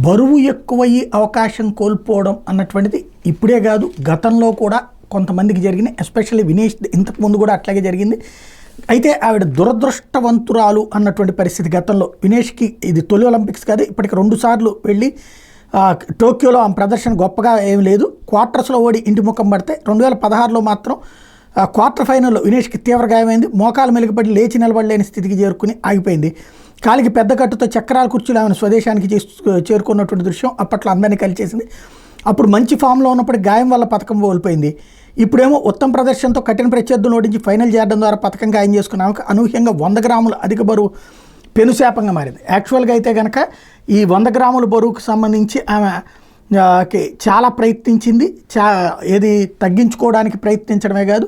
బరువు ఎక్కువయ్యి అవకాశం కోల్పోవడం అన్నటువంటిది ఇప్పుడే కాదు, గతంలో కూడా కొంతమందికి జరిగింది. ఎస్పెషల్లీ వినేష్ ఇంతకుముందు కూడా అట్లాగే జరిగింది. అయితే ఆవిడ దురదృష్టవంతురాలు అన్నటువంటి పరిస్థితి గతంలో. వినేష్కి ఇది తొలి ఒలింపిక్స్ కాదు, ఇప్పటికి 2 సార్లు వెళ్ళి టోక్యోలో ఆమె ప్రదర్శన గొప్పగా ఏం లేదు. క్వార్టర్స్లో ఓడి ఇంటి ముఖం పడితే 2016లో మాత్రం క్వార్టర్ ఫైనల్లో వినేష్కి తీవ్ర గాయమైంది. మోకాలు మెలుగుపడి లేచి నిలబడలేని స్థితికి చేరుకుని ఆగిపోయింది. కాలికి పెద్ద కట్టుతో చక్రాల కుర్చీలు ఆమెను స్వదేశానికి చేరుకున్నటువంటి దృశ్యం అప్పట్లో అందరినీ కలిచేసింది. అప్పుడు మంచి ఫామ్లో ఉన్నప్పటికీ గాయం వల్ల పథకం కోల్పోయింది. ఇప్పుడేమో ఉత్తమ ప్రదర్శనతో కఠిన ప్రత్యర్థులను ఓడించి ఫైనల్ చేయడం ద్వారా పథకం గాయం చేసుకున్న ఆమెకు అనూహ్యంగా 100 గ్రాముల అధిక బరువు పెనుశాపంగా మారింది. యాక్చువల్గా అయితే కనుక ఈ 100 గ్రాముల బరువుకు సంబంధించి ఆమె చాలా ప్రయత్నించింది. ఏది తగ్గించుకోవడానికి ప్రయత్నించడమే కాదు,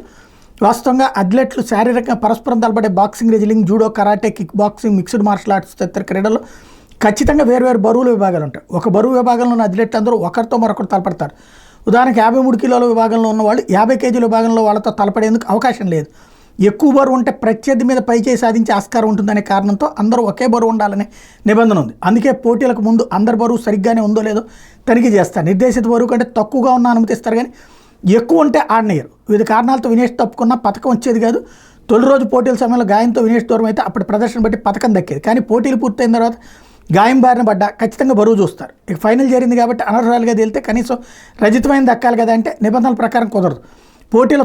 వాస్తవంగా అథ్లెట్లు శారీరకంగా పరస్పరం తలపడే boxing, wrestling, judo, karate, kick boxing, mixed martial arts తదితర క్రీడల్లో ఖచ్చితంగా వేరువేరు బరువుల విభాగాలు ఉంటాయి. ఒక బరువు విభాగంలో ఉన్న అథ్లెట్లు అందరూ ఒకరితో మరొకరు తలపడతారు. ఉదాహరణకు 53 కిలోల విభాగంలో ఉన్న వాళ్ళు 50 కేజీల విభాగంలో వాళ్ళతో తలపడేందుకు అవకాశం లేదు. ఎక్కువ బరువు ఉంటే ప్రత్యర్థి మీద పైచేయి సాధించే ఆస్కారం ఉంటుందనే కారణంతో అందరూ ఒకే బరువు ఉండాలనే నిబంధన ఉంది. అందుకే పోటీలకు ముందు అందరి బరువు సరిగ్గానే ఉందో లేదో తనిఖీ చేస్తారు. నిర్దేశిత బరువు కంటే తక్కువగా ఉన్న అనుమతిస్తారు, కానీ ఎక్కువ ఉంటే ఆడనేయరు. వివిధ కారణాలతో వినేష్ తప్పుకున్నా పథకం వచ్చేది కాదు. తొలి రోజు పోటీల సమయంలో గాయంతో వినేష్ దూరం అయితే అప్పటి ప్రదర్శన బట్టి పథకం దక్కేది. కానీ పోటీలు పూర్తయిన తర్వాత గాయం బారిన పడ్డా ఖచ్చితంగా బరువు చూస్తారు. ఇక ఫైనల్ జరిగింది కాబట్టి అనర్హులుగా తేలితే కనీసం రజితమైన దక్కాలి కదా అంటే నిబంధనల ప్రకారం కుదరదు. పోటీల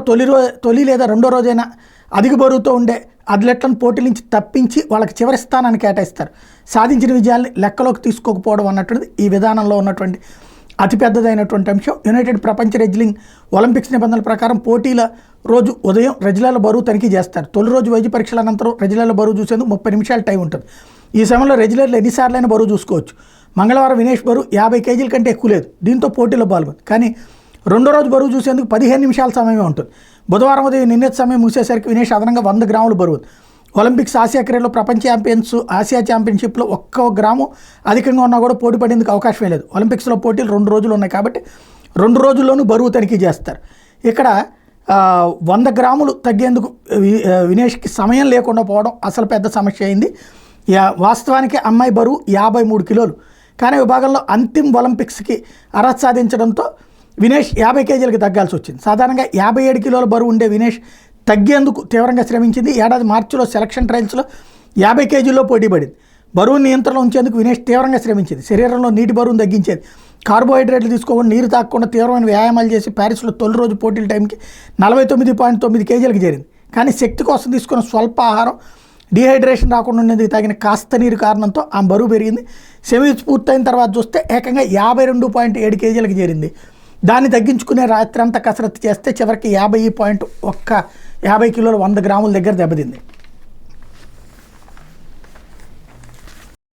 తొలి లేదా రెండో రోజైనా అధిక బరువుతో ఉండే అథ్లెట్లను పోటీ నుంచి తప్పించి వాళ్ళకి చివరి స్థానాన్ని కేటాయిస్తారు. సాధించిన విజయాల్ని లెక్కలోకి తీసుకోకపోవడం అన్నటువంటిది ఈ విధానంలో ఉన్నటువంటి అతిపెద్దదైనటువంటి అంశం. యునైటెడ్ ప్రపంచ రెజ్లింగ్ ఒలింపిక్స్ నిబంధనల ప్రకారం పోటీల రోజు ఉదయం రెజ్లర్ల బరువు తనిఖీ చేస్తారు. తొలి రోజు వైద్య పరీక్షల అనంతరం రెజ్లర్ల బరువు చూసేందుకు 30 నిమిషాల టైం ఉంటుంది. ఈ సమయంలో రెజ్లర్లు ఎన్నిసార్లైనా బరువు చూసుకోవచ్చు. మంగళవారం వినేష్ బరువు 50 కేజీల కంటే ఎక్కువ లేదు. దీంతో పోటీలో పాల్గొంది. కానీ రెండో రోజు బరువు చూసేందుకు 15 నిమిషాల సమయమే ఉంటుంది. బుధవారం ఉదయం నిర్ణీత సమయం ముగిసేసరికి వినేష్ అదనంగా 100 గ్రాముల బరువు. ఒలింపిక్స్, ఆసియా క్రీడలో ప్రపంచ ఛాంపియన్స్, ఆసియా ఛాంపియన్షిప్లో 1 గ్రాము అధికంగా ఉన్నా కూడా పోటీ పడేందుకు అవకాశమే లేదు. ఒలింపిక్స్లో పోటీలు 2 రోజులు ఉన్నాయి కాబట్టి 2 రోజుల్లోనూ బరువు తనిఖీ చేస్తారు. ఇక్కడ 100 గ్రాములు తగ్గేందుకు వినేష్కి సమయం లేకుండా పోవడం అసలు పెద్ద సమస్య అయింది. వాస్తవానికి అమ్మాయి బరువు 53 కిలోలు. కానీ విభాగంలో అంతిమ ఒలింపిక్స్కి అర్హత సాధించడంతో వినేష్ 50 కేజీలకు తగ్గాల్సి వచ్చింది. సాధారణంగా 57 కిలోల బరువు ఉండే వినేష్ తగ్గేందుకు తీవ్రంగా శ్రమించింది. ఏడాది మార్చిలో సెలక్షన్ ట్రయల్స్లో 50 కేజీల్లో పోటీ పడింది. బరువు నియంత్రణలో ఉంచేందుకు వినేష్ తీవ్రంగా శ్రమించింది. శరీరంలో నీటి బరువును తగ్గించేది. కార్బోహైడ్రేట్లు తీసుకోకుండా, నీరు తాగకుండా తీవ్రమైన వ్యాయామాలు చేసి ప్యారిస్లో తొలి రోజు పోటీల టైంకి 49.9 కేజీలకు చేరింది. కానీ శక్తి కోసం తీసుకున్న స్వల్ప ఆహారం, డీహైడ్రేషన్ రాకుండా ఉండేందుకు తగిన కాస్త నీరు కారణంతో ఆమె బరువు పెరిగింది. సెమీస్ పూర్తయిన తర్వాత చూస్తే ఏకంగా 52.7 కేజీలకు చేరింది. దాన్ని తగ్గించుకునే రాత్రి అంతా కసరత్తు చేస్తే చివరికి 50 కిలోల 100 గ్రాముల దగ్గర దెబ్బతింది.